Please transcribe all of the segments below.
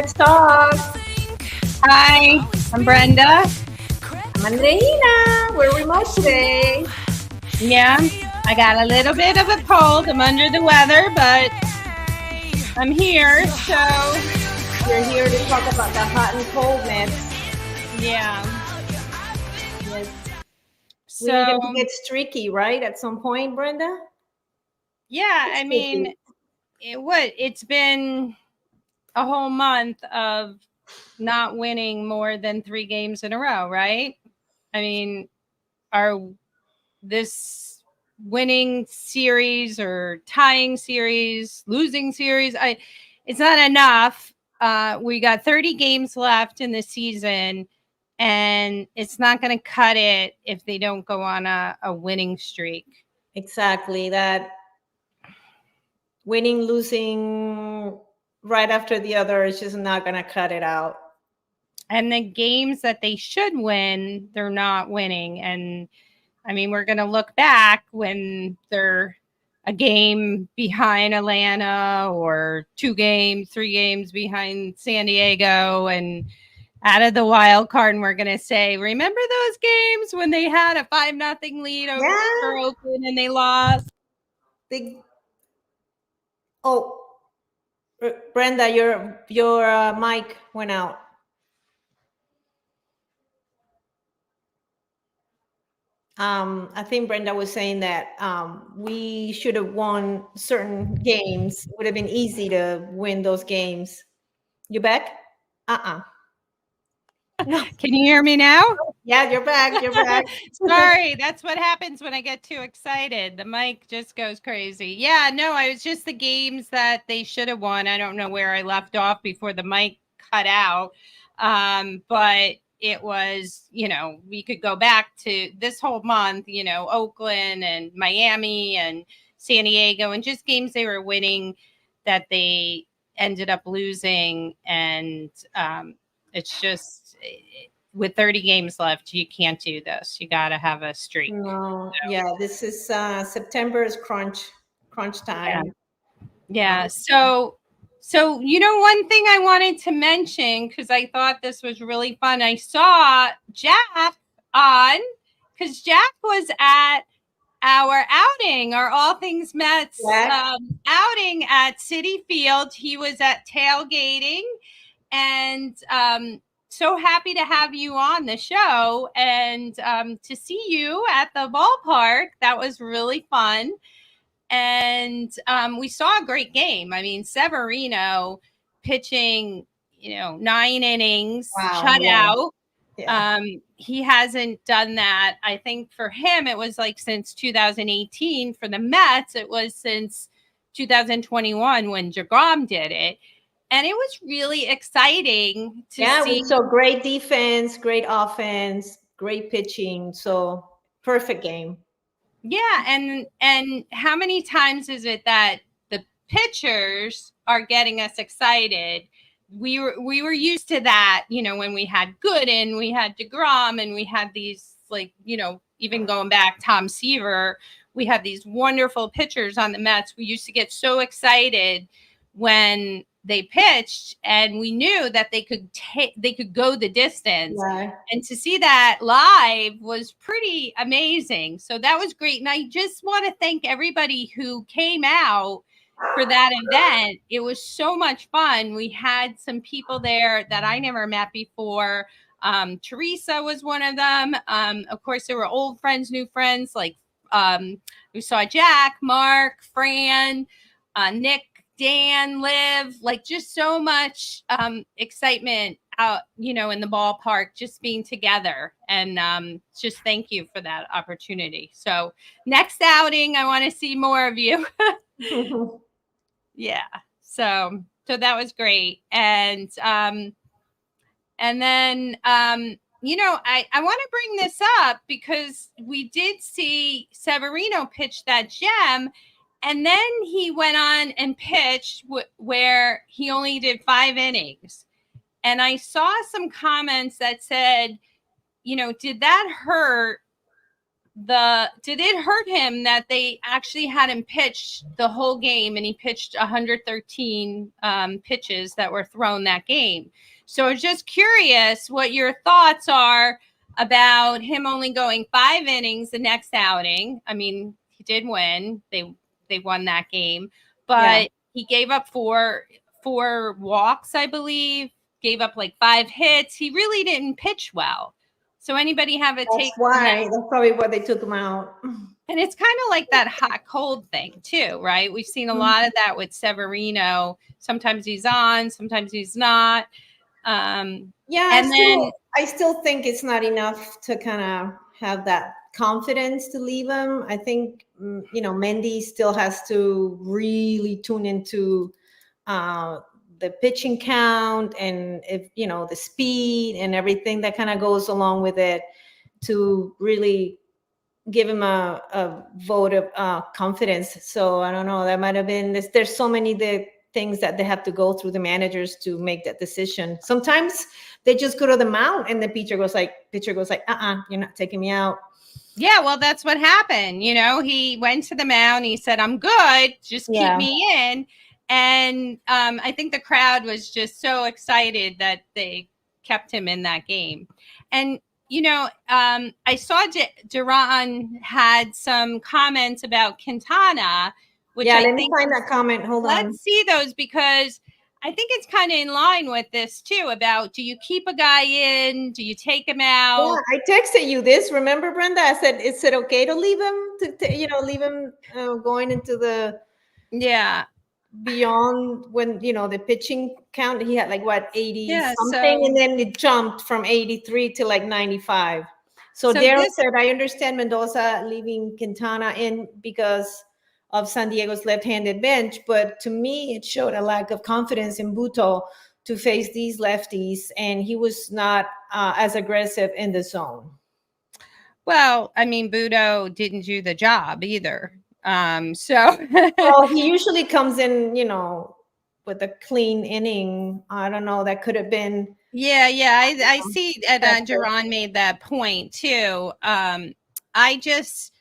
Let's talk. Hi, I'm Brenda. I'm Andreina. We're remote today. Yeah, I got a little bit of a cold. I'm under the weather, but I'm here. So, We're here to talk about the hot and cold myths. yeah. Yes. We need them So, to get streaky, right? At some point, Brenda? yeah, I Streaky. mean, it's been a whole month of not winning more than 3 games in a row, right? I mean, our this winning series or tying series, losing series, it's not enough. We got 30 games left in the season, and it's not going to cut it if they don't go on a winning streak. Exactly. That winning, losing right after the other is just not going to cut it out. And the games that they should win, they're not winning. And I mean, we're going to look back when they're a game behind Atlanta or 2 games, 3 games behind San Diego and out of the wild card. And we're going to say, remember those games when they had a 5-0 lead over Yeah. Oakland and they lost? They, oh, Brenda, your mic went out. I think Brenda was saying that we should have won certain games. It would have been easy to win those games. You back? Uh-uh. No. Can you hear me now? Yeah, you're back. You're back. Sorry, that's what happens when I get too excited. The mic just goes crazy. Yeah, no, it was just the games that they should have won. I don't know where I left off before the mic cut out. But it was, we could go back to this whole month, Oakland and Miami and San Diego and just games they were winning that they ended up losing. And it's just with 30 games left, you can't do this. You got to have a streak. No, yeah, this is September is crunch Yeah. time. Yeah. So one thing I wanted to mention because I thought this was really fun. I saw Jack on because Jack was at our outing, our All Things Mets outing at Citi Field. He was at tailgating, and so happy to have you on the show and to see you at the ballpark. That was really fun. And we saw a great game. I mean, Severino pitching, 9 innings, shutout. Yeah. He hasn't done that. I think for him, it was like since 2018. For the Mets, it was since 2021 when DeGrom did it. And it was really exciting to see. So great defense, great offense, great pitching. So perfect game. Yeah, and how many times is it that the pitchers are getting us excited? We were used to that, when we had Gooden, we had DeGrom, and we had these even going back Tom Seaver, we had these wonderful pitchers on the Mets. We used to get so excited when they pitched, and we knew that they could go the distance. Yeah. And to see that live was pretty amazing. So that was great. And I just want to thank everybody who came out for that event. It was so much fun. We had some people there that I never met before. Teresa was one of them. Of course, there were old friends, new friends. Like we saw Jack, Mark, Fran, Nick, Dan, Liv, like just so much excitement out, in the ballpark, just being together. And just thank you for that opportunity. So next outing, I want to see more of you. Yeah. So that was great. And then, I want to bring this up because we did see Severino pitch that gem. And then he went on and pitched where he only did 5 innings. And I saw some comments that said, did that hurt did it hurt him that they actually had him pitch the whole game, and he pitched 113 pitches that were thrown that game? So I was just curious what your thoughts are about him only going 5 innings the next outing. I mean, he did win. They won that game, but he gave up four walks, I believe, gave up like 5 hits. He really didn't pitch well. So anybody have a take? That's probably why they took him out. And it's kind of like that hot cold thing too, right? We've seen a lot of that with Severino. Sometimes he's on, sometimes he's not. I still think it's not enough to kind of have that confidence to leave him. I think Mendy still has to really tune into the pitching count, and if the speed and everything that kind of goes along with it, to really give him a vote of confidence. So I don't know, that might have been there's so many things that they have to go through, the managers, to make that decision. Sometimes they just go to the mound and the pitcher goes like, you're not taking me out. Yeah, well, that's what happened. He went to the mound, he said, I'm good, just keep me in. And I think the crowd was just so excited that they kept him in that game. And, I saw Duran had some comments about Quintana, which let me find that comment. Hold on. Let's see those, because I think it's kind of in line with this too, about, do you keep a guy in? Do you take him out? Yeah, I texted you this. Remember, Brenda? I said, is it okay to leave him, leave him going into the beyond when the pitching count? He had like 80 something, and then it jumped from 83 to like 95. So Daryl said, I understand Mendoza leaving Quintana in because of San Diego's left-handed bench, but to me it showed a lack of confidence in Butto to face these lefties, and he was not as aggressive in the zone. Well, I mean, Butto didn't do the job either. Well, he usually comes in, with a clean inning. I don't know, that could have been. I see that Duran made that point too. I just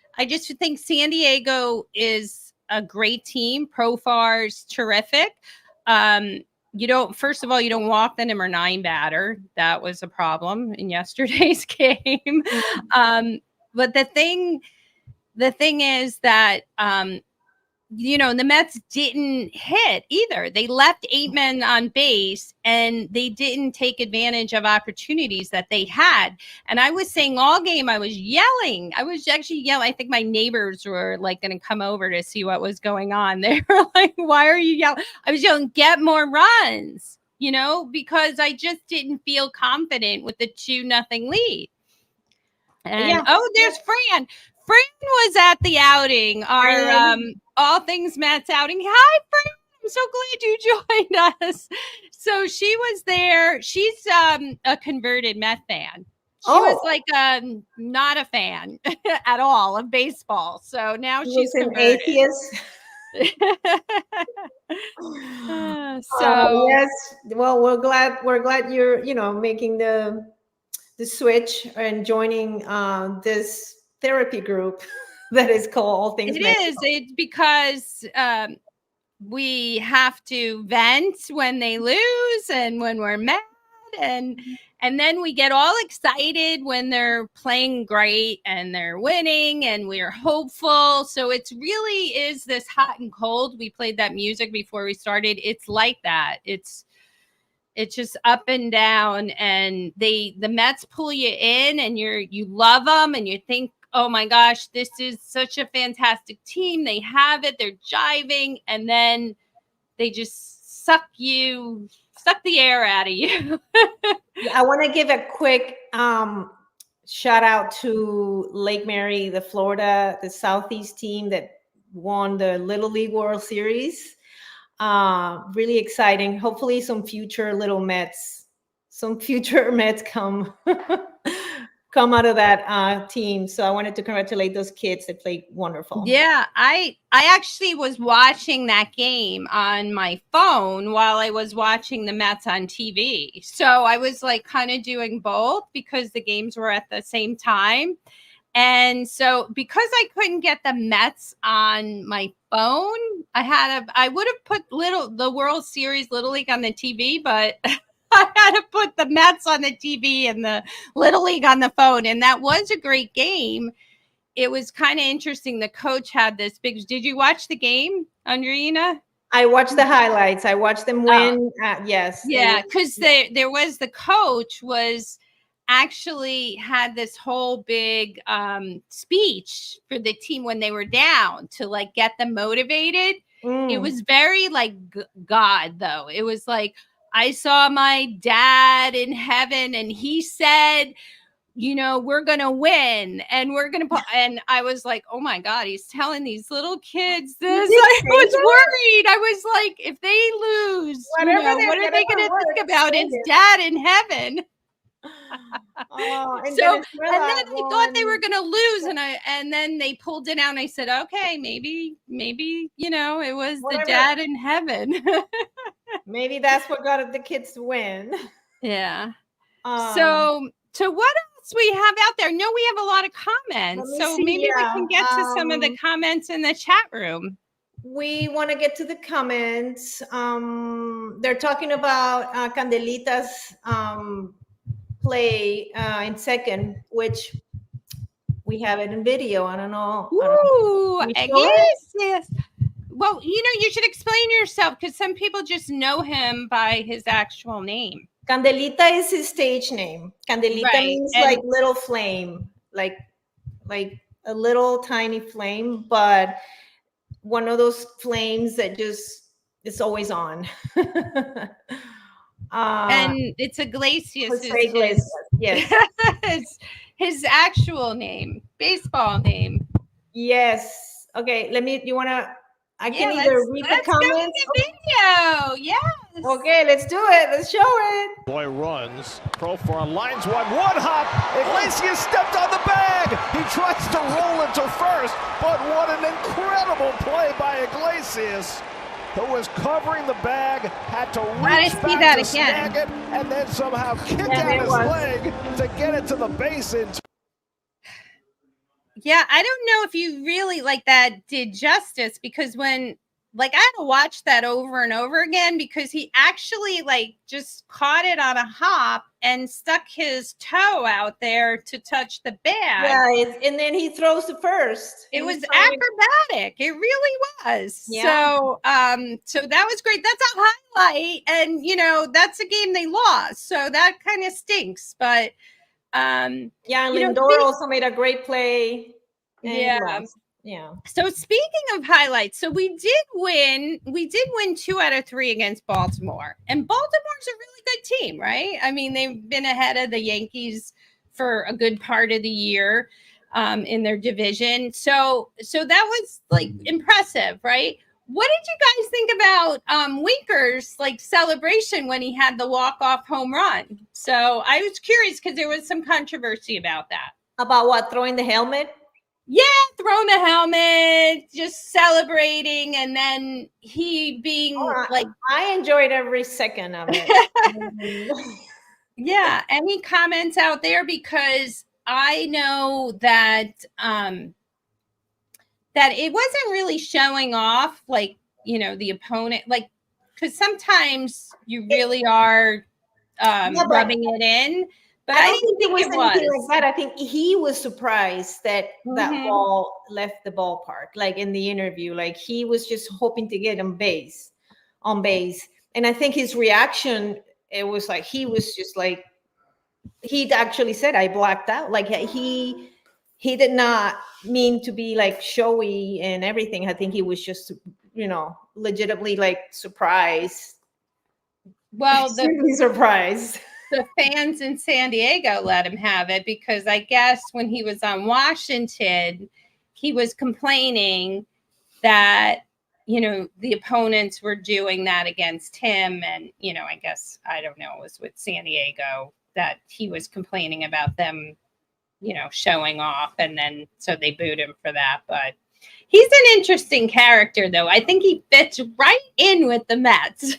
think San Diego is a great team. Profar's terrific. First of all, you don't walk the number 9 batter. That was a problem in yesterday's game. But the thing is that, the Mets didn't hit either. They left 8 men on base, and they didn't take advantage of opportunities that they had. And I was saying all game, I was yelling. I was actually yelling. I think my neighbors were like going to come over to see what was going on. They were like, why are you yelling? I was yelling, get more runs, because I just didn't feel confident with the 2-0 lead. And there's Fran. Fran was at the outing, our All Things Mets outing. Hi, Fran. I'm so glad you joined us. So she was there. She's a converted Met fan. She was like not a fan at all of baseball. So now she's an converted. Atheist. Yes. Well, we're glad you're making the switch and joining this therapy group that is called All Things It Mexico. is. It's because we have to vent when they lose and when we're mad, and then we get all excited when they're playing great and they're winning and we're hopeful. So it's really is this hot and cold. We played that music before we started. It's like that. It's just up and down, and the Mets pull you in, and you love them, and you think, oh my gosh, this is such a fantastic team. They have it. They're jiving. And then they just suck the air out of you. I want to give a quick shout out to Lake Mary, the Southeast team that won the Little League World Series. Really exciting. Hopefully some future Mets come out of that team. So I wanted to congratulate those kids that played wonderful. Yeah, I actually was watching that game on my phone while I was watching the Mets on TV. So I was like kind of doing both because the games were at the same time. And so because I couldn't get the Mets on my phone, I would have put the World Series Little League on the TV, but I had to put the Mets on the TV and the Little League on the phone. And that was a great game. It was kind of interesting. The coach had this big. Did you watch the game, Andreina? I watched the highlights. I watched them win. Yes. Yeah, because there was the coach was actually had this whole big speech for the team when they were down to like get them motivated. It was very like God, though. It was like, I saw my dad in heaven and he said, you know, we're going to win and we're going to, and I was like, oh my God, he's telling these little kids this. I was worried. I was like, if they lose, you know, what are they going to think about his dad in heaven? And then I thought they were going to lose, and then they pulled it out, and I said, okay, maybe, you know, it was the dad in heaven. Maybe that's what got the kids to win. Yeah. So what else we have out there? No, we have a lot of comments. So maybe we can get to some of the comments in the chat room. We want to get to the comments. They're talking about Candelita's play in second, which we have it in video. I don't know. Ooh, yes. Well, you know, you should explain yourself because some people just know him by his actual name. Candelita is his stage name. Candelita means like little flame, like a little tiny flame, but one of those flames that just is always on. And it's Iglesias. Yes. his actual name, baseball name. Yes. Okay. You want to? I can either read the comments. Go to the video. Yes. Okay, let's do it. Let's show it. Boy runs. Profar lines one hop. Iglesias stepped on the bag. He tries to roll it to first, but what an incredible play by Iglesias, who was covering the bag, had to reach back to snag it, and then somehow kick out his leg to get it to the base in. Yeah, I don't know if you really like that did justice, because when I had to watch that over and over again, because he actually just caught it on a hop and stuck his toe out there to touch the bag. Yeah, and then he throws the first. It was acrobatic. It really was. Yeah. So that was great. That's a highlight, and that's a game they lost, so that kind of stinks. But and Lindor also made a great play. Yeah. So speaking of highlights, so we did win 2 out of 3 against Baltimore, and Baltimore's a really good team, right? I mean, they've been ahead of the Yankees for a good part of the year in their division. So that was impressive, right? What did you guys think about Winker's celebration when he had the walk-off home run? So I was curious because there was some controversy about that. About what? Throwing the helmet? Yeah, throwing the helmet, just celebrating, and then he being I enjoyed every second of it. Yeah, any comments out there? Because I know that that it wasn't really showing off, the opponent, because sometimes you really are rubbing it in. But I didn't think it was anything like that. I think he was surprised that that ball left the ballpark, in the interview. He was just hoping to get on base. And I think his reaction, it was he was just he actually said, I blacked out. He did not mean to be showy and everything. I think he was just, legitimately surprised. Well, surprised. The fans in San Diego let him have it because I guess when he was on Washington, he was complaining that, the opponents were doing that against him. And, I guess, I don't know, it was with San Diego that he was complaining about them, showing off. And then so they booed him for that. But he's an interesting character, though. I think he fits right in with the Mets.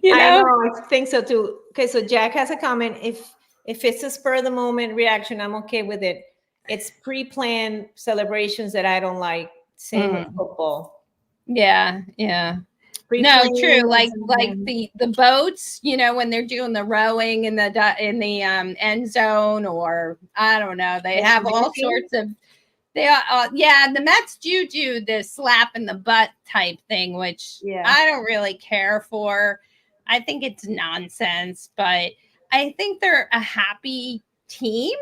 I think so too. Okay, so Jack has a comment. If it's a spur of the moment reaction, I'm okay with it. it's pre-planned celebrations that I don't like. Same with football. Yeah. No, true. Like the boats, when they're doing the rowing in the end zone, or I don't know, they have all sorts of. The Mets do the slap in the butt type thing, which I don't really care for. I think it's nonsense, but I think they're a happy team,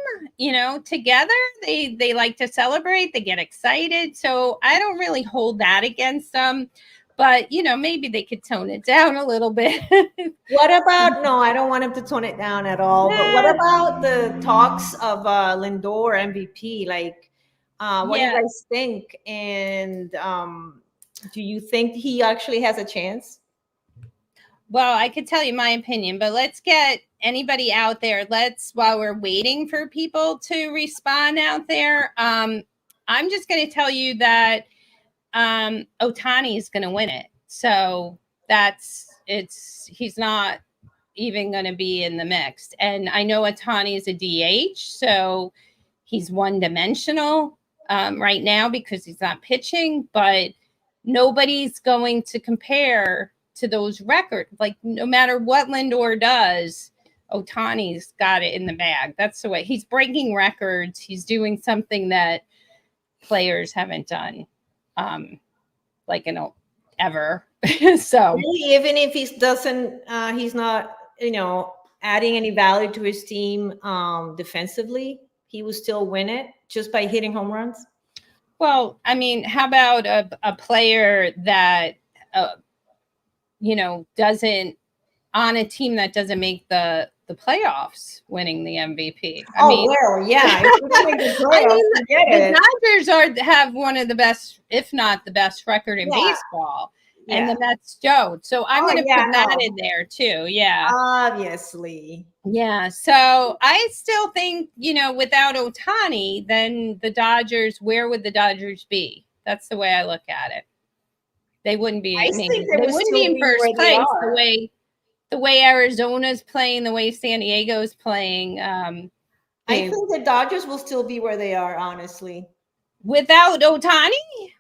together. They like to celebrate, they get excited. So I don't really hold that against them. But, maybe they could tone it down a little bit. What about, no, I don't want him to tone it down at all. But what about the talks of Lindor MVP? Like, what do you guys think? And do you think he actually has a chance? Well, I could tell you my opinion, but let's get anybody out there. While we're waiting for people to respond out there, I'm just going to tell you that Ohtani is going to win it. So he's not even going to be in the mix. And I know Ohtani is a DH, so he's one-dimensional right now because he's not pitching, but nobody's going to compare to those records. Like, no matter what Lindor does, Ohtani's got it in the bag. That's the way. He's breaking records. He's doing something that players haven't done ever. So really, even if he doesn't, he's not, adding any value to his team defensively, he will still win it just by hitting home runs. Well, I mean, how about a player that doesn't, on a team that doesn't make the playoffs, winning the MVP? If we don't make the playoffs, the Dodgers have one of the best, if not the best, record in baseball, and the Mets don't. So I'm going to put that in there too. Yeah, obviously. Yeah. So I still think, without Ohtani, then the Dodgers, where would the Dodgers be? That's the way I look at it. They wouldn't be. They wouldn't be in first place the way Arizona's playing, the way San Diego's playing. I think the Dodgers will still be where they are, honestly, without Ohtani.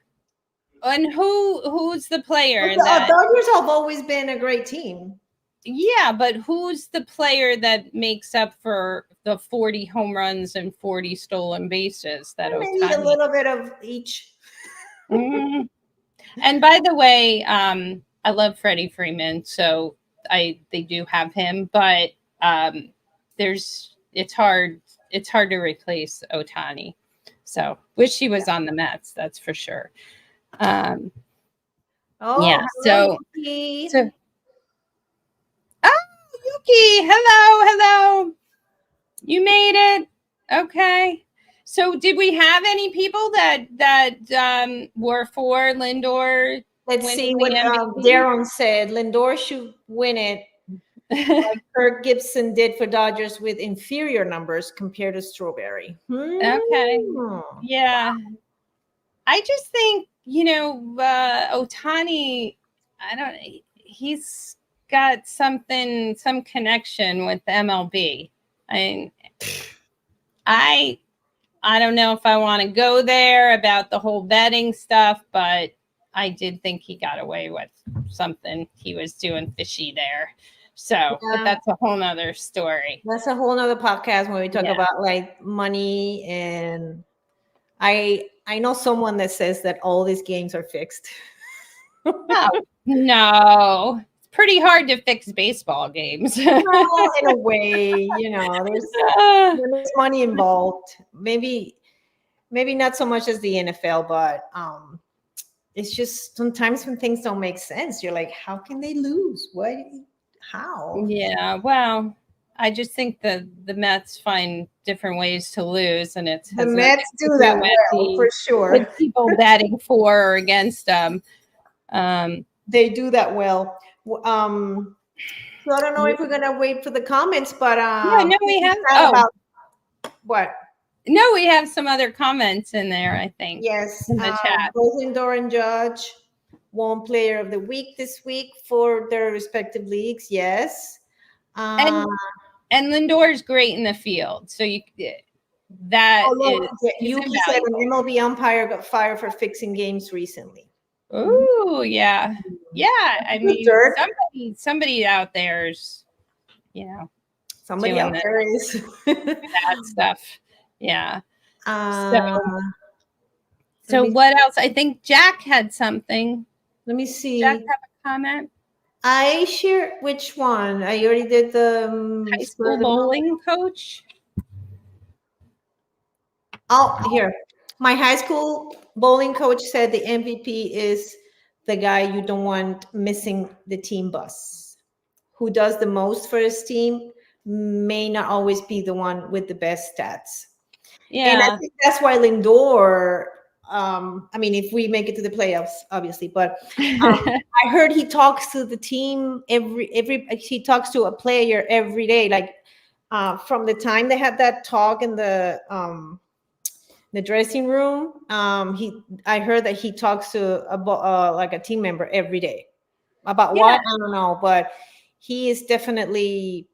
And who's the player? The Dodgers have always been a great team. Yeah, but who's the player that makes up for the 40 home runs and 40 stolen bases? That maybe a little bit of each. Mm-hmm. And by the way, I love Freddie Freeman, so they do have him, but it's hard to replace Ohtani. So wish he was on the Mets, that's for sure. So Yuki, hello. You made it. Okay. So did we have any people that were for Lindor? Let's see what Darren said. Lindor should win it, like Kirk Gibson did for Dodgers, with inferior numbers compared to Strawberry. Okay. Yeah. I just think, Ohtani, he's got some connection with MLB. I don't know if I want to go there about the whole betting stuff, but I did think he got away with something. He was doing fishy there. So, but that's a whole nother story. That's a whole nother podcast when we talk about like money. And I know someone that says that all these games are fixed. No. It's pretty hard to fix baseball games. Well, in a way, there's money involved. Maybe not so much as the NFL, but it's just sometimes when things don't make sense, you're like, how can they lose? What? How? Yeah, well, I just think the Mets find different ways to lose, and the Mets do that well, for sure. With people betting for or against them. They do that well. So I don't know if we're gonna wait for the comments, but no, we have. What? No, we have some other comments in there, I think. Yes, in the chat. Both Lindor and Judge won Player of the Week this week for their respective leagues. Yes, and Lindor is great in the field. So that Oh, look, is Yuki said an invaluable. MLB umpire got fired for fixing games recently. Ooh, yeah. Yeah. I mean, Dirt. somebody out there's, Somebody doing out there is. that stuff. Yeah. Uh, So me what else? I think Jack had something. let me Jack see. have a comment? I share which one? I already did the High school bowling coach. Oh, here. My high school bowling coach said the MVP is the guy you don't want missing the team bus. Who does the most for his team may not always be the one with the best stats. And I Yeah. think that's why Lindor, I mean, if we make it to the playoffs, obviously, but I heard he talks to the team he talks to a player every day, like from the time they had that talk in the dressing room. I heard that he talks to like a team member every day. About what? I don't know, but he is definitely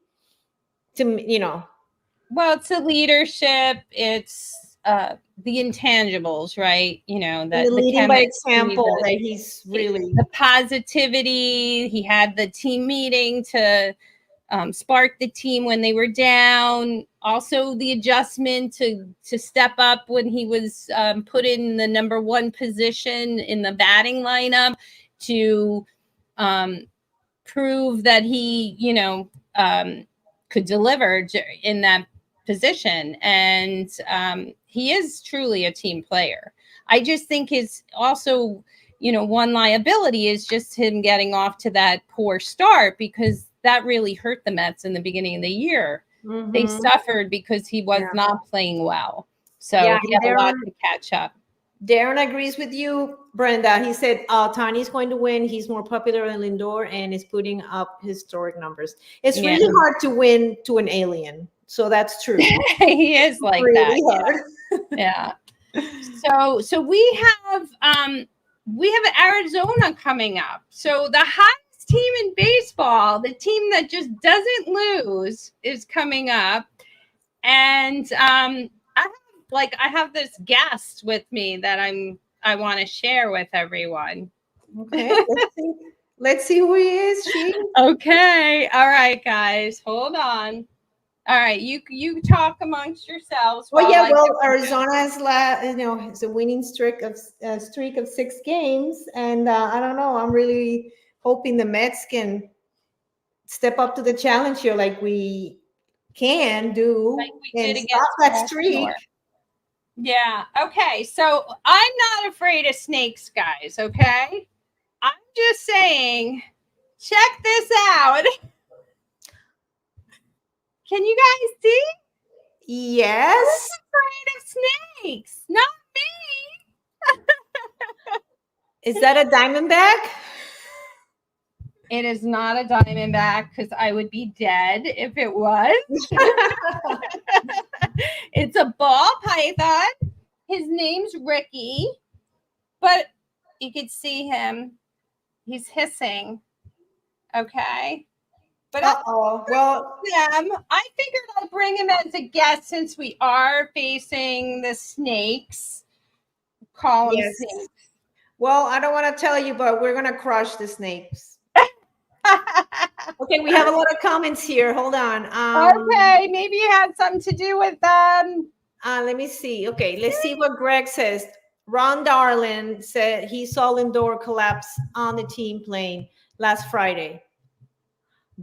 Well, it's the leadership. It's the intangibles, right? the The leading by chemistry, example that he's really the positivity. He had the team meeting to spark the team when they were down. Also, the adjustment to step up when he was put in the number one position in the batting lineup to prove that he, could deliver in that position. And he is truly a team player. I just think his also, one liability is just him getting off to that poor start, because that really hurt the Mets in the beginning of the year. Mm-hmm. They suffered because he was not playing well. So he had a lot to catch up. Darren agrees with you, Brenda. He said Tani's going to win. He's more popular than Lindor and is putting up historic numbers. It's really hard to win to an alien. So that's true. He is like really that. Hard. Yeah. So we have Arizona coming up. So the hottest team in baseball, the team that just doesn't lose, is coming up. And I have this guest with me that I want to share with everyone. Okay. Let's see who he is. Okay. All right, guys. Hold on. All right, you talk amongst yourselves. Arizona has it's a winning streak of 6 games, and I don't know. I'm really hoping the Mets can step up to the challenge here, like we can do, and stop that streak. Yeah. Okay. So I'm not afraid of snakes, guys. Okay. I'm just saying, check this out. Can you guys see? Yes. I'm afraid of snakes. Not me. Is that a Diamondback? It is not a Diamondback, because I would be dead if it was. It's a ball python. His name's Ricky, but you could see him. He's hissing. Okay. But I figured I'd bring him as a guest, since we are facing the snakes. Call them snakes. Well, I don't want to tell you, but we're gonna crush the snakes. Okay, we have a lot of comments here. Hold on. Okay, maybe it had something to do with them. Let me see. Okay, let's see what Greg says. Ron Darlin said he saw Lindor collapse on the team plane last Friday.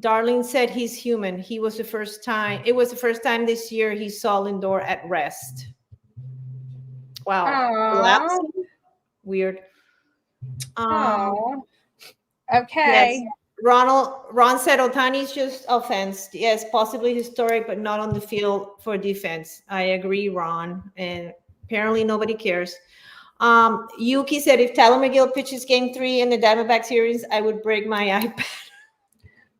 Darling said he's human. It was the first time this year he saw Lindor at rest. Wow. Weird. Okay. Yes. Ron said Ohtani's just offense. Yes, possibly historic, but not on the field for defense. I agree, Ron. And apparently nobody cares. Yuki said if Tyler McGill pitches game 3 in the Diamondback series, I would break my iPad.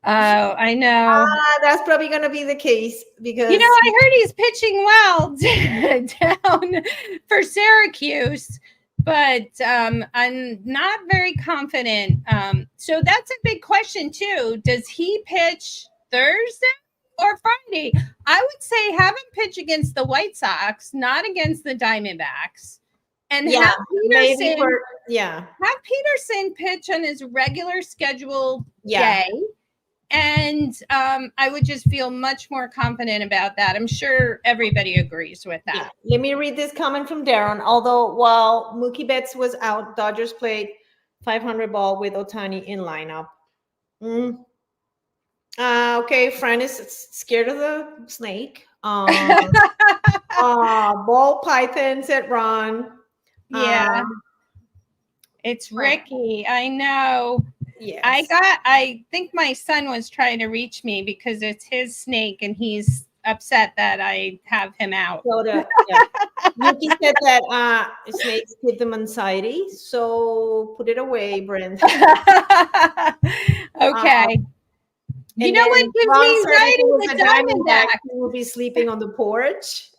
Oh, I know. That's probably going to be the case, because I heard he's pitching well down for Syracuse, but I'm not very confident. So that's a big question too. Does he pitch Thursday or Friday? funny. I would say have him pitch against the White Sox, not against the Diamondbacks. And Yeah, have Peterson, have Peterson pitch on his regular scheduled Yeah. day. And I would just feel much more confident about that. I'm sure everybody agrees with that. Yeah. Let me read this comment from Darren. Although while Mookie Betts was out, Dodgers played 500 ball with Ohtani in lineup. Okay, Fran is scared of the snake. Ball python said Ron. Yeah. It's Ricky. I know. Yes. I think my son was trying to reach me because it's his snake and he's upset that I have him out. Yuki said that snakes give them anxiety, so put it away, Brent. Okay. You know what gives me anxiety? The Diamondback. He will be sleeping on the porch.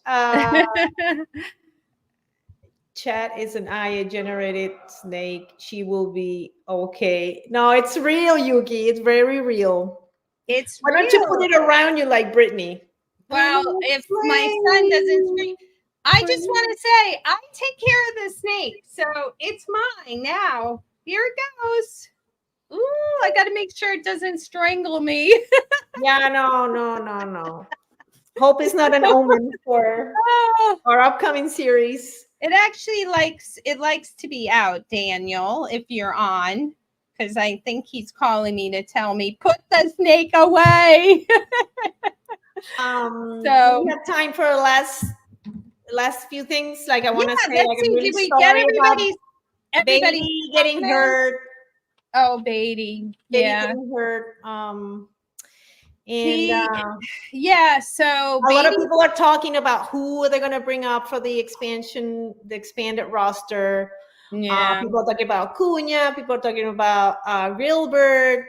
Chat is an AI-generated snake. She will be okay. No, it's real, Yuki. It's very real. It's Why don't you put it around you like Brittany? Well, if my son doesn't scream, I just want to say I take care of the snake, so it's mine now. Here it goes. Ooh, I got to make sure it doesn't strangle me. Yeah, no. Hope is not an omen for our upcoming series. It actually likes to be out, Daniel, if you're on, because I think he's calling me to tell me put the snake away. So we have time for last few things. Like I want to say, like, I'm really did we get everybody getting hurt? Oh, Beatty, getting hurt. So a lot of people are talking about who they're going to bring up for the expanded roster. Yeah, people are talking about Cunha. People are talking about Gilbert.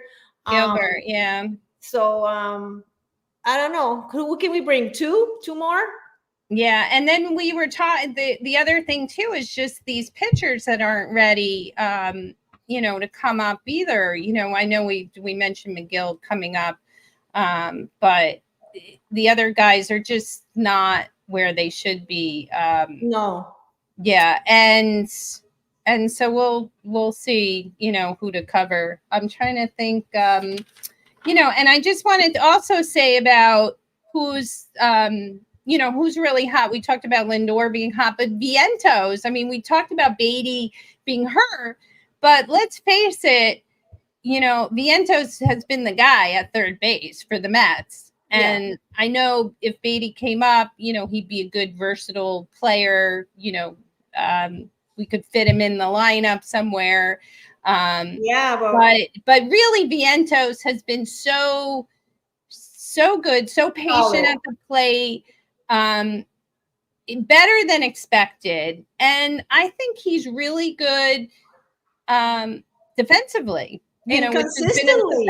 Yeah. So I don't know. Who can we bring? Two more? Yeah, and then we were talking. The other thing too is just these pitchers that aren't ready. To come up either. I know we mentioned McGill coming up. But the other guys are just not where they should be. No. Yeah, and so we'll see, who to cover. I'm trying to think, and I just wanted to also say about who's really hot. We talked about Lindor being hot, but Vientos. I mean, we talked about Beatty being hurt, but let's face it. Vientos has been the guy at third base for the Mets. And I know if Beatty came up, he'd be a good versatile player. We could fit him in the lineup somewhere. But really Vientos has been so good, so patient at the plate, better than expected. And I think he's really good defensively. And consistently,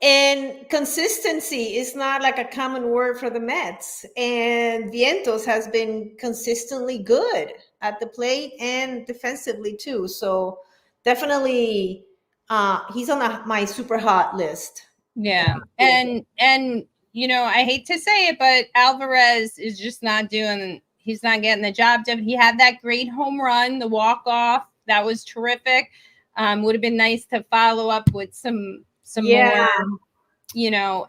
and consistency is not like a common word for the Mets. And Vientos has been consistently good at the plate and defensively too. So definitely, he's on my super hot list. Yeah, and I hate to say it, but Alvarez is just not doing. He's not getting the job done. He had that great home run, the walk-off. That was terrific. Would have been nice to follow up with some more,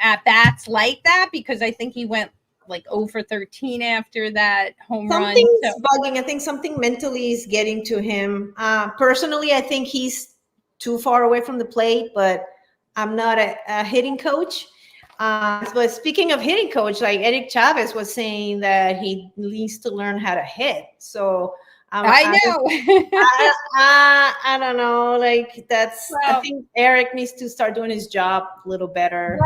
at-bats like that, because I think he went like 0 for 13 after that home run. Something's bugging. I think something mentally is getting to him. Personally, I think he's too far away from the plate, but I'm not a hitting coach. But speaking of hitting coach, like Eric Chavez was saying that he needs to learn how to hit. So I know. I don't know. Like I think Eric needs to start doing his job a little better.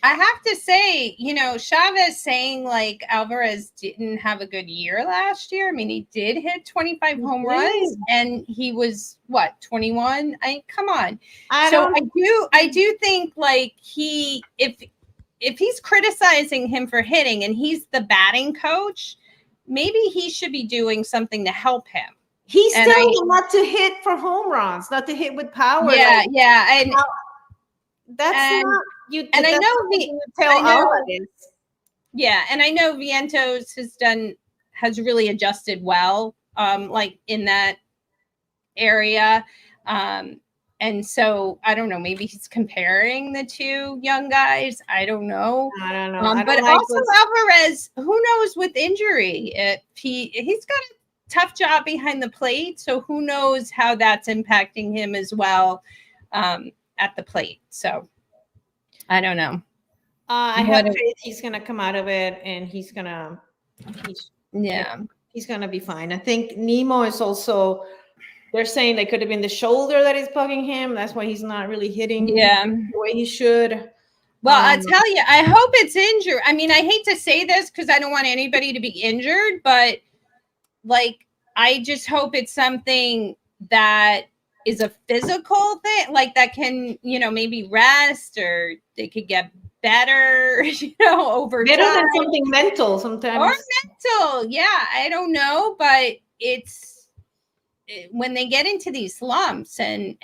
I have to say, Chavez saying like Alvarez didn't have a good year last year. I mean, he did hit 25 home runs and he was 21. Come on. I do think like if he's criticizing him for hitting and he's the batting coach, maybe he should be doing something to help him. He's telling him not to hit for home runs, not to hit with power. Yeah, yeah. And That's And- not you. and I that's know something the- you tell I know- Alvarez. Yeah, and I know Vientos has really adjusted well, like in that area. And so I don't know, maybe he's comparing the two young guys. I don't know. I don't know. I But don't like also those- Alvarez, who knows with injury? If he's got a tough job behind the plate, so who knows how that's impacting him as well at the plate. So I don't know. I have What- faith he's gonna come out of it, and he's gonna be fine. I think Nemo is also. They're saying they could have been the shoulder that is bugging him. That's why he's not really hitting Yeah. the way he should. Well, I tell you, I hope it's injured. I mean, I hate to say this because I don't want anybody to be injured, but like, I just hope it's something that is a physical thing, like that can, maybe rest or they could get better, over Better time. than something mental sometimes. Or mental. Yeah, I don't know, but when they get into these slumps and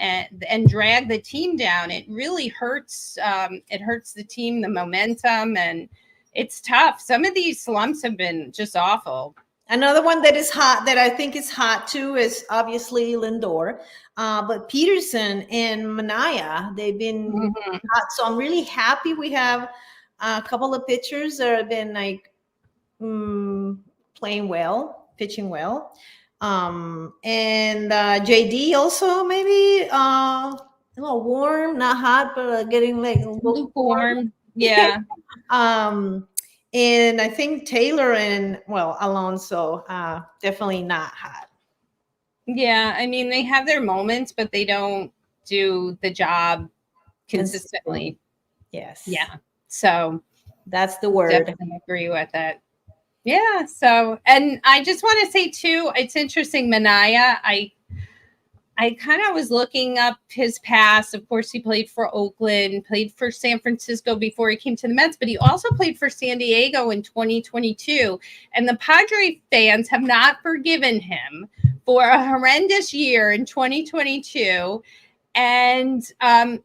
drag the team down, it really hurts. It hurts the team, the momentum, and it's tough. Some of these slumps have been just awful. Another one that is hot, that I think is hot too, is obviously Lindor. But Peterson and Manaya, they've been hot. So I'm really happy we have a couple of pitchers that have been like playing well, pitching well. And JD also maybe a little warm, not hot, but getting like a little Lukewarm. Yeah. And I think Taylor and Alonso definitely not hot. Yeah, I mean they have their moments, but they don't do the job consistently. Yes. Yeah. So that's the word. Definitely agree with it. Yeah. So, and I just want to say too, it's interesting, Manaya. I kind of was looking up his past. Of course, he played for Oakland, played for San Francisco before he came to the Mets, but he also played for San Diego in 2022. And the Padre fans have not forgiven him for a horrendous year in 2022. And I've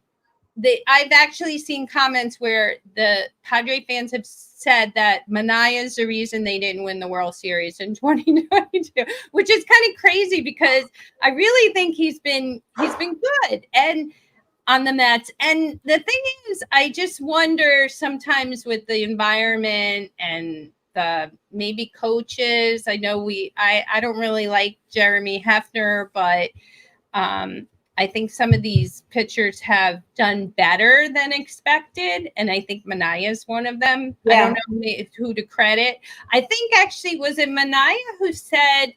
actually seen comments where the Padre fans have said that Manaya is the reason they didn't win the World Series in 2022, which is kind of crazy because I really think he's been good and on the Mets. And the thing is, I just wonder sometimes with the environment and the maybe coaches. I know I don't really like Jeremy Hefner, but I think some of these pitchers have done better than expected, and I think Manaya is one of them. Yeah. I don't know who to credit. I think actually was it Manaya who said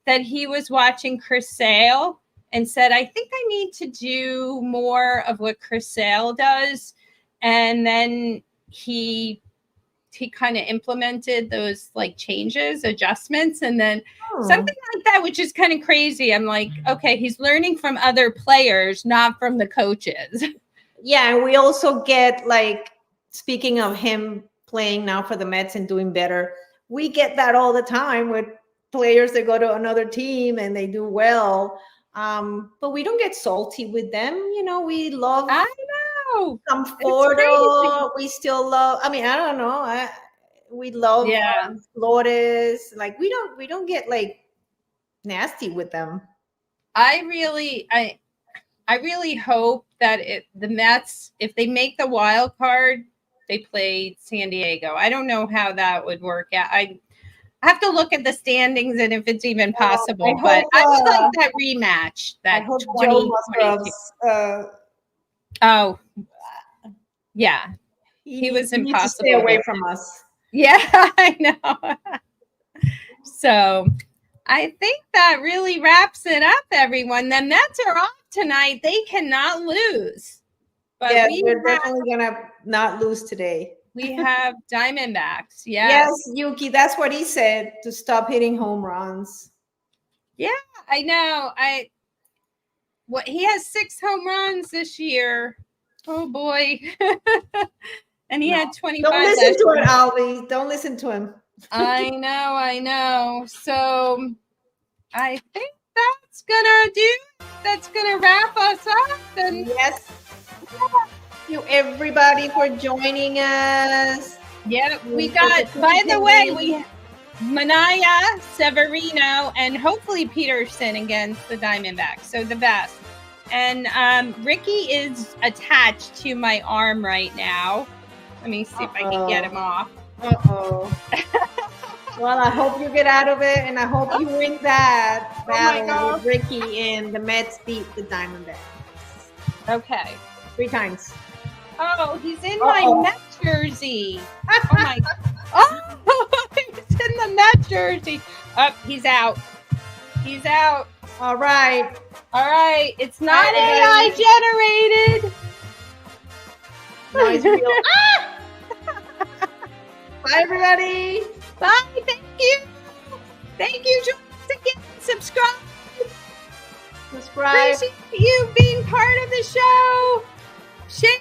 that he was watching Chris Sale and said, I think I need to do more of what Chris Sale does. And then he kind of implemented those like changes, adjustments, and then something like that, which is kind of crazy. I'm like, okay, he's learning from other players, not from the coaches. Yeah, and we also get, like, speaking of him playing now for the Mets and doing better, we get that all the time with players that go to another team and they do well. But we don't get salty with them. We love. I know. Conforto, we still love. I mean, I don't know. We love Flores. Like we don't get like nasty with them. I really hope that the Mets, if they make the wild card, they play San Diego. I don't know how that would work out. I have to look at the standings and if it's even possible. But I would like that rematch. That 2022. Oh, yeah. He was impossible. To stay away from us. Yeah, I know. So I think that really wraps it up, everyone. The Mets are off tonight. They cannot lose. But we're definitely going to not lose today. We have Diamondbacks. Yes, Yuki, that's what he said, to stop hitting home runs. Yeah, I know. He has 6 home runs this year. Oh boy. And he had 25. Don't listen to it, Alvy. Don't listen to him. I know. So I think that's gonna wrap us up. And yes. You everybody for joining us. Yeah, we got, by the way, we Manaya, Severino, and hopefully Peterson against the Diamondbacks. So the best. And Ricky is attached to my arm right now. Let me see if I can get him off. Uh-oh. Well, I hope you get out of it, and I hope you win that battle with Ricky and the Mets beat the Diamondbacks. Okay. 3 times. Oh, he's in my Met jersey. Oh my! Oh, he's in the Met jersey. Oh, he's out. He's out. All right. All right. It's not AI generated. No, it's real. Bye, everybody. Bye. Thank you. Thank you. Join us again. Subscribe. Appreciate you being part of the show. Share.